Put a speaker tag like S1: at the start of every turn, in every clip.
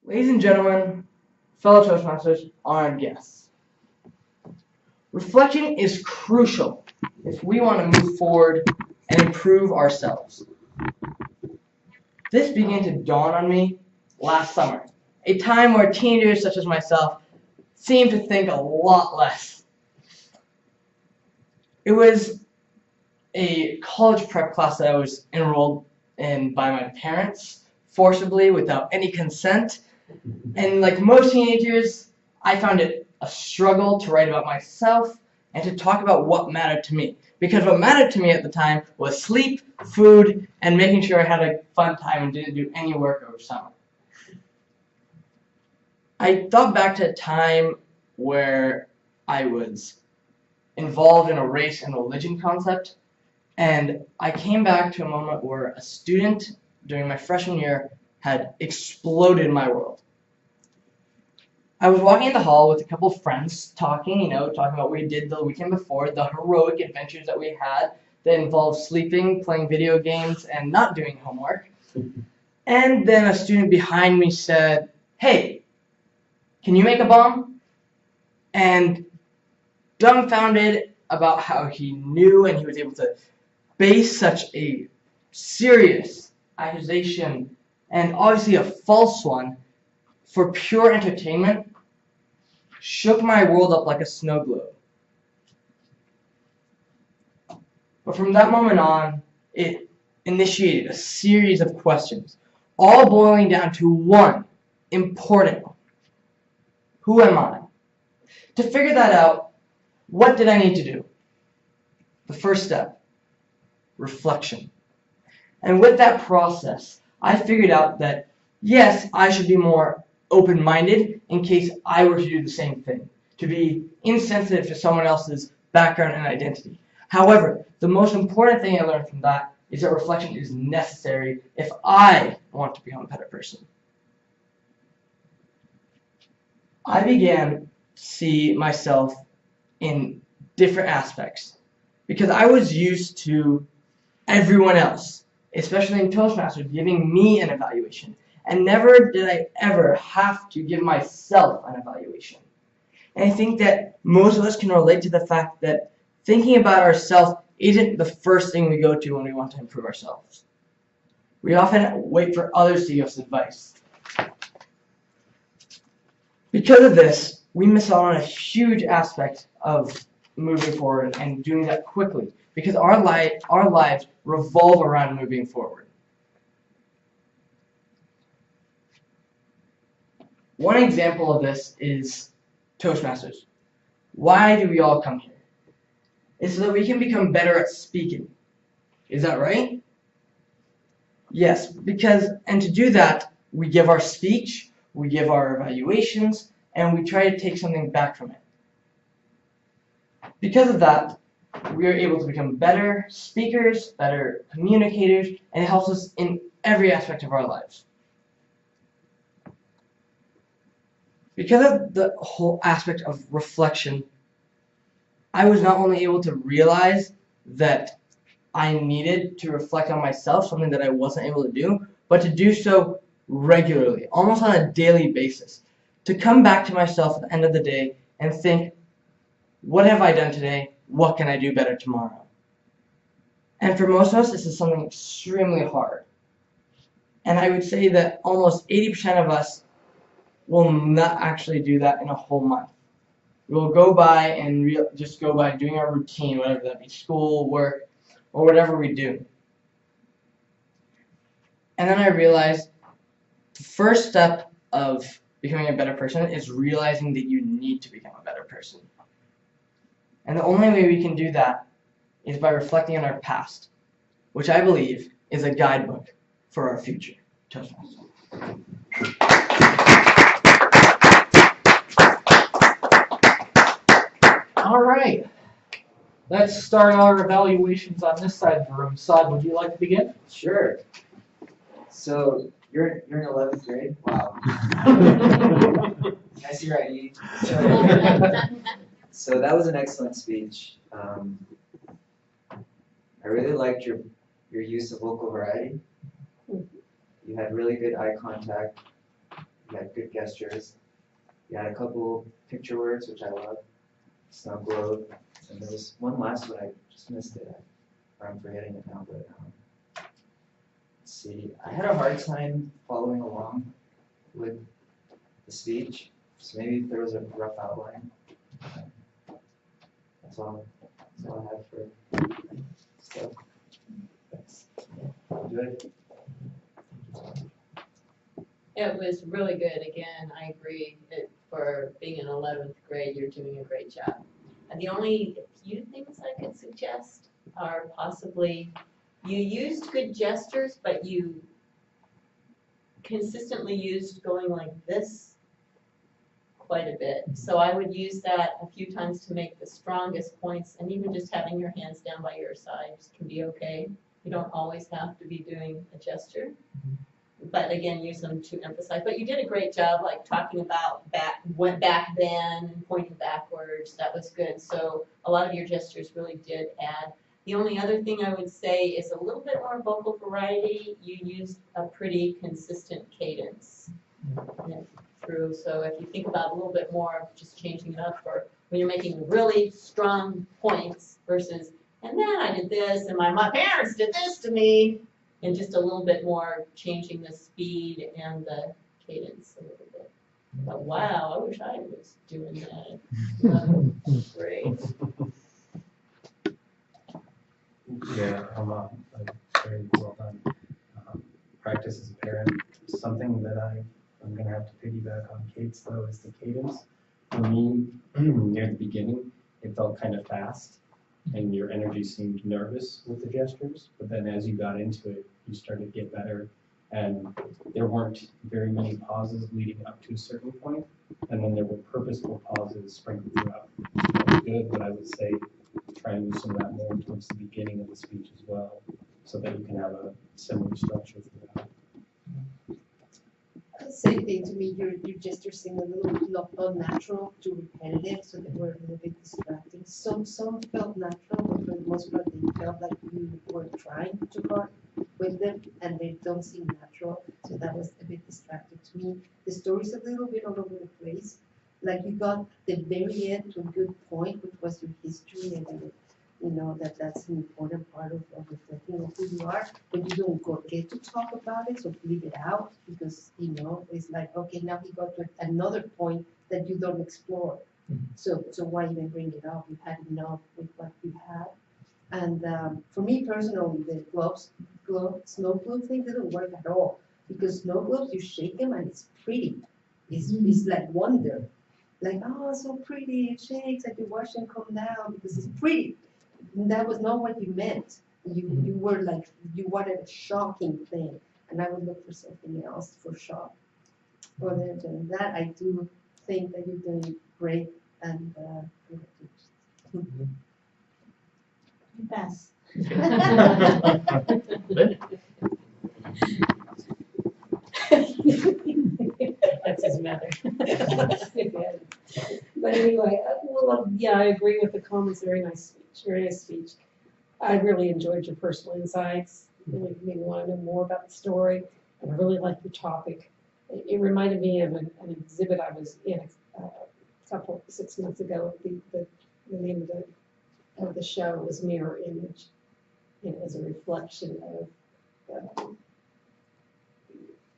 S1: Ladies and gentlemen, fellow Toastmasters, honored guests, reflection is crucial if we want to move forward and improve ourselves. This began to dawn on me last summer, a time where teenagers such as myself seem to think a lot less. It was a college prep class that I was enrolled in by my parents, forcibly, without any consent. And like most teenagers, I found it a struggle to write about myself and to talk about what mattered to me. Because what mattered to me at the time was sleep, food, and making sure I had a fun time and didn't do any work over summer. I thought back to a time where I was involved in a race and religion concept, and I came back to a moment where a student during my freshman year had exploded my world. I was walking in the hall with a couple of friends talking about what we did the weekend before, the heroic adventures that we had that involved sleeping, playing video games, and not doing homework. And then a student behind me said, "Hey, can you make a bomb?" And dumbfounded about how he knew and he was able to base such a serious accusation, and obviously a false one, for pure entertainment, shook my world up like a snow globe. But from that moment on, it initiated a series of questions, all boiling down to one important one. Who am I? To figure that out, what did I need to do? The first step, reflection. And with that process, I figured out that, yes, I should be more open-minded in case I were to do the same thing, to be insensitive to someone else's background and identity. However, the most important thing I learned from that is that reflection is necessary if I want to become a better person. I began to see myself in different aspects because I was used to everyone else, especially in Toastmasters, giving me an evaluation. And never did I ever have to give myself an evaluation. And I think that most of us can relate to the fact that thinking about ourselves isn't the first thing we go to when we want to improve ourselves. We often wait for others to give us advice. Because of this, we miss out on a huge aspect of moving forward and doing that quickly, because our lives revolve around moving forward. One example of this is Toastmasters. Why do we all come here? It's so that we can become better at speaking. Is that right? Yes, and to do that, we give our speech, we give our evaluations, and we try to take something back from it. Because of that, we are able to become better speakers, better communicators, and it helps us in every aspect of our lives. Because of the whole aspect of reflection, I was not only able to realize that I needed to reflect on myself, something that I wasn't able to do, but to do so regularly, almost on a daily basis. To come back to myself at the end of the day and think, what have I done today? What can I do better tomorrow? And for most of us, this is something extremely hard. And I would say that almost 80% of us will not actually do that in a whole month. We'll go by and just go by doing our routine, whatever that be, school, work, or whatever we do. And then I realized the first step of becoming a better person is realizing that you need to become a better person. And the only way we can do that is by reflecting on our past, which I believe is a guidebook for our future. Toastmasters.
S2: All right. Let's start our evaluations on this side of the room. Saad, would you like to begin?
S3: Sure. So you're in 11th grade? Wow. Can I see your ID? So that was an excellent speech. I really liked your use of vocal variety. You had really good eye contact. You had good gestures. You had a couple picture words, which I love. Snow globe. And there was one last one, I just missed it. Or I'm forgetting it now, but let's see. I had a hard time following along with the speech, so maybe if there was a rough outline. That's all I have for stuff. Thanks. Good.
S4: It was really good. Again, I agree. For being in 11th grade, you're doing a great job. And the only few things I could suggest are possibly you used good gestures, but you consistently used going like this quite a bit. So I would use that a few times to make the strongest points, and even just having your hands down by your sides can be okay. You don't always have to be doing a gesture. But again, use them to emphasize. But you did a great job, like talking about went back then, and pointing backwards. That was good. So a lot of your gestures really did add. The only other thing I would say is a little bit more vocal variety. You used a pretty consistent cadence through. So if you think about a little bit more of just changing it up for when you're making really strong points versus, and then I did this, and my parents did this to me. And just a little bit more changing the speed and the cadence a little bit. But wow, I wish I was doing that. Great.
S5: Yeah, very well done. Practice as a parent. Something that I'm going to have to piggyback on Kate's, though, is the cadence. For me, near the beginning, it felt kind of fast, and your energy seemed nervous with the gestures. But then as you got into it, you started to get better, and there weren't very many pauses leading up to a certain point, and then there were purposeful pauses sprinkled throughout. That was good, but I would say try and loosen that more towards the beginning of the speech as well, so that you can have a similar structure throughout.
S6: Same thing to me, your gestures seem a little unnatural to repetitive, so they were a little bit distracting. Some felt natural, but for the most part they felt like you were trying too hard with them, and they don't seem natural, so that was a bit distracting to me. The story's a little bit all over the place. Like you got the very end to a good point, which was your history, and you know that's an important part of reflecting on who you are, but you don't get to talk about it, so leave it out, because you know it's like, okay, now he got to another point that you don't explore. So why even bring it up? You had enough with what you had. And for me personally, the snow globe thing didn't work at all, because snow globes, you shake them and it's pretty. It's like wonder. Like, oh, so pretty, it shakes, and you watch them come down because it's pretty. And that was not what you meant. You were like, you wanted a shocking thing, and I would look for something else for shock. Other than that, I do think that you're doing great, and
S4: You pass. That's his mother.
S7: But anyway, yeah, I agree with the comments. Very nice speech. Very nice speech. I really enjoyed your personal insights. Really made me want to know more about the story. And I really liked the topic. It reminded me of an exhibit I was in a couple 6 months ago. The name of the show was Mirror Image. And it was a reflection of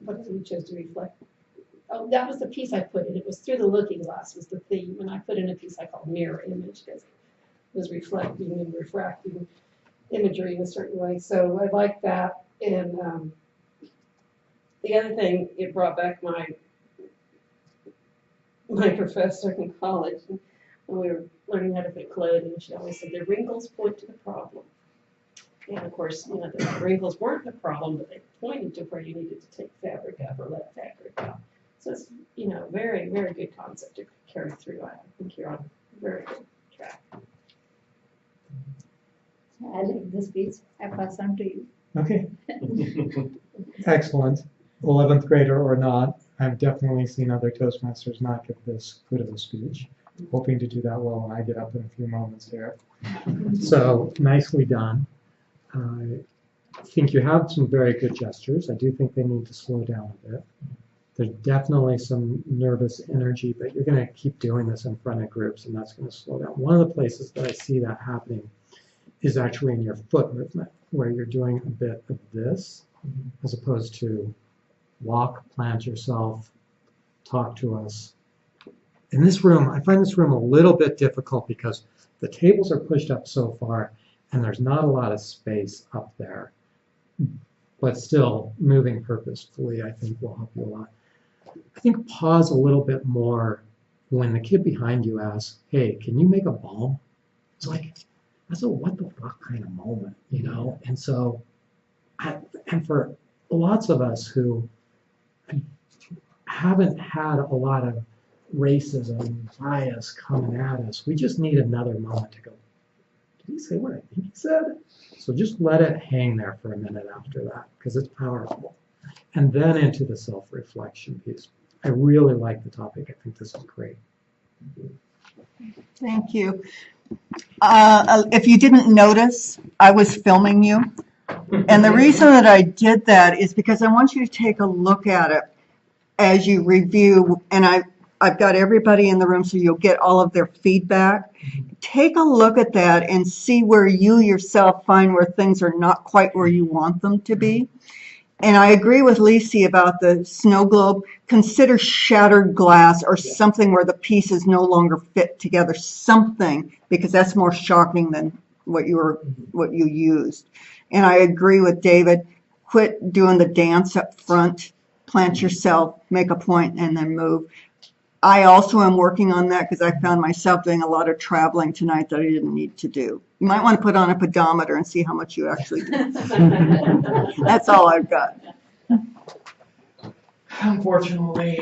S7: what you chose to reflect. Oh, that was the piece I put in. It was Through the Looking Glass was the theme, and I put in a piece I called Mirror Image because it was reflecting and refracting imagery in a certain way. So I like that. And the other thing, it brought back my professor in college when we were learning how to put clothing. She always said the wrinkles point to the problem. And of course, you know, the wrinkles weren't the problem, but they pointed to where you needed to take fabric out or let fabric out. So it's, you know, very, very good concept to carry through. I think you're on a very good track.
S8: I like the speech. I pass on to you.
S9: Okay. Excellent. 11th grader or not, I've definitely seen other Toastmasters not give this good of a speech. Hoping to do that well when I get up in a few moments here. So nicely done. I think you have some very good gestures. I do think they need to slow down a bit. There's definitely some nervous energy, but you're going to keep doing this in front of groups, and that's going to slow down. One of the places that I see that happening is actually in your foot movement, where you're doing a bit of this as opposed to walk, plant yourself, talk to us. In this room, I find this room a little bit difficult because the tables are pushed up so far and there's not a lot of space up there. But still, moving purposefully, I think, will help you a lot. I think pause a little bit more when the kid behind you asks, hey, can you make a bomb? It's like, that's a what the fuck kind of moment, you know? And so, and for lots of us who haven't had a lot of racism, bias coming at us, we just need another moment to go, did he say what I think he said? So just let it hang there for a minute after that, because it's powerful. And then into the self-reflection piece. I really like the topic. I think this is great.
S10: Thank you. If you didn't notice, I was filming you. And the reason that I did that is because I want you to take a look at it as you review. And I've got everybody in the room so you'll get all of their feedback. Take a look at that and see where you yourself find where things are not quite where you want them to be. And I agree with Lacey about the snow globe. Consider shattered glass or something where the pieces no longer fit together, something, because that's more shocking than what you used. And I agree with David. Quit doing the dance up front. Plant yourself, make a point, and then move. I also am working on that because I found myself doing a lot of traveling tonight that I didn't need to do. You might want to put on a pedometer and see how much you actually do. That's all I've got.
S1: Unfortunately,